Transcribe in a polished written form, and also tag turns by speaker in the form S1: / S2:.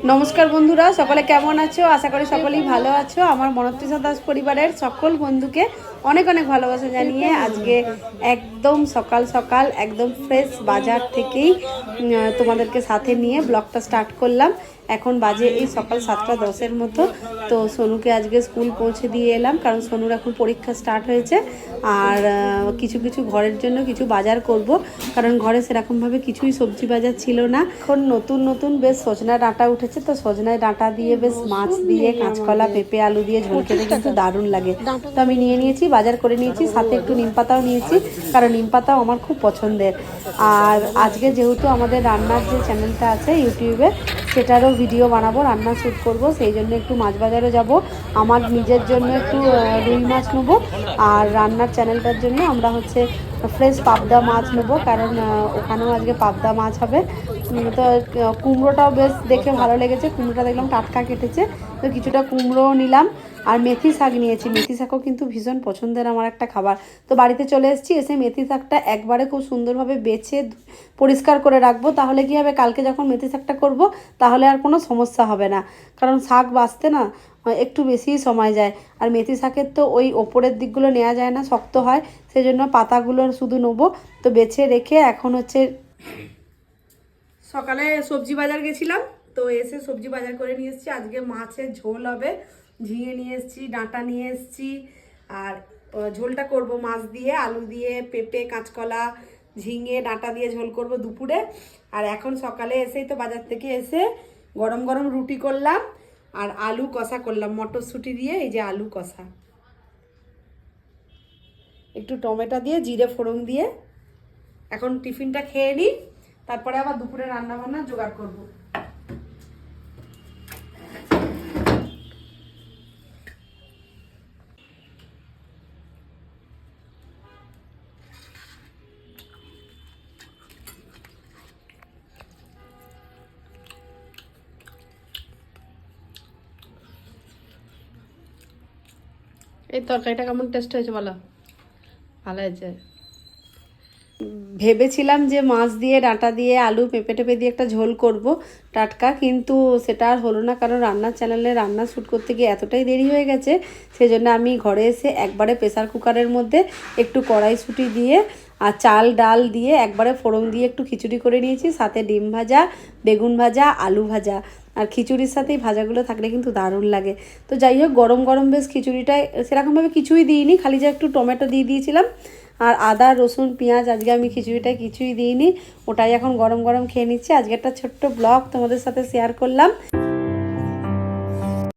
S1: নমস্কার বন্ধুরা, সকলে কেমন আছো? আশা করি সকলেই ভালো আছো। আমার মনত্রিষা দাস পরিবারের সকল বন্ধুকে অনেক অনেক ভালোবাসা জানিয়ে আজকে একদম সকাল সকাল একদম ফ্রেশ বাজার থেকেই তোমাদেরকে সাথে নিয়ে ব্লগটা স্টার্ট করলাম। এখন বাজে এই সকাল 7:10 মতো। তো সোনুকে আজকে স্কুল পৌঁছে দিয়ে এলাম, কারণ সোনুর এখন পরীক্ষা স্টার্ট হয়েছে। আর কিছু কিছু ঘরের জন্য কিছু বাজার করব, কারণ ঘরে সেরকমভাবে কিছুই সবজি বাজার ছিল না। এখন নতুন নতুন বেশ সজনা ডাঁটা উঠেছে, তো সজনায় ডাঁটা দিয়ে বেশ মাছ দিয়ে কাঁচকলা পেঁপে আলু দিয়ে ঝোল খেতে কিন্তু দারুণ লাগে। তো আমি নিয়ে নিয়েছি, বাজার করে নিয়েছি, সাথে একটু নিম পাতাও নিয়েছি, কারণ নিম পাতাও আমার খুব পছন্দের। আর আজকে যেহেতু আমাদের রান্নার যে চ্যানেলটা আছে ইউটিউবে, সেটারও ভিডিও বানাবো, রান্না শ্যুট করব, সেই জন্য একটু মাছ বাজারে যাব। আমার নিজের জন্য একটু রুই মাছ নেবো, আর রান্নার চ্যানেলটার জন্য আমরা হচ্ছে ফ্রেশ পাবদা মাছ নেবো, কারণ ওখানেও আজকে পাবদা মাছ হবে। তো কুমড়োটাও বেশ দেখে ভালো লেগেছে, কুমড়োটা দেখলাম টাটকা কেটেছে, তো কিছুটা কুমড়োও নিলাম। আর মেথি শাক নিয়েছি, মেথি শাকও কিন্তু ভীষণ পছন্দের আমার একটা খাবার। তো বাড়িতে চলে এসেছি, এসে মেথি শাকটা একবারে খুব সুন্দরভাবে বেছে পরিষ্কার করে রাখবো, তাহলে কী হবে, কালকে যখন মেথি শাকটা করবো তাহলে আর কোনো সমস্যা হবে না। কারণ শাক বাছতে না একটু বেশিই সময় যায়, আর মেথি শাকের তো ওই ওপরের দিকগুলো নেওয়া যায় না, শক্ত হয়, সেই জন্য পাতাগুলো শুধু নেবো। তো বেছে রেখে এখন হচ্ছে সকালে সবজি বাজার গেছিলাম, তো এসে সবজি বাজার করে নিয়ে এসেছি। আজকে মাছের ঝোল হবে, ঝিঙে নিয়ে এসেছি, ডাঁটা নিয়ে এসেছি, আর ঝোলটা করব মাছ দিয়ে, আলু দিয়ে, পেঁপে, কাঁচকলা, ঝিঙে, ডাঁটা দিয়ে ঝোল করব দুপুরে। আর এখন সকালে এসেই তো বাজার থেকে এসে গরম গরম রুটি করলাম, আর আলু কষা করলাম মটরশুঁটি দিয়ে। এই যে আলু কষা, একটু টমেটো দিয়ে জিরে ফোড়ন দিয়ে এখন টিফিনটা খেয়ে নিই, তারপরে আবার দুপুরে রান্না বান্না জোগাড় করব। এই তরকারিটা কেমন টেস্ট হয়েছে বলো? ভালো হয়েছে। ভেবেছিলাম যে মাছ দিয়ে, ডাঁটা দিয়ে, আলু, পেঁপে টেপে দিয়ে একটা ঝোল করব টাটকা, কিন্তু সেটা আর হলো না, কারণ রান্নার চ্যানেলে রান্না শ্যুট করতে গিয়ে এতটাই দেরি হয়ে গেছে। সেই জন্য আমি ঘরে এসে একবারে প্রেসার কুকারের মধ্যে একটু কড়াইশুঁটি দিয়ে আর চাল ডাল দিয়ে একবারে ফোড়ন দিয়ে একটু খিচুড়ি করে নিয়েছি, সাথে ডিম ভাজা, বেগুন ভাজা, আলু ভাজা। আর খিচুড়ির সাথে এই ভাজাগুলো থাকলে কিন্তু দারুণ লাগে। তো যাই হোক, গরম গরম বেশ খিচুড়িটায় সেরকমভাবে কিছুই দিইনি, খালি যা একটু টমেটো দিয়ে দিয়েছিলাম, আর আদা রসুন পেঁয়াজ, আজকে আমি খিচুড়িটায় কিছুই দিইনি, ওটাই এখন গরম গরম খেয়ে নিচ্ছি। আজকে একটা ছোট্ট ব্লগ তোমাদের সাথে শেয়ার করলাম।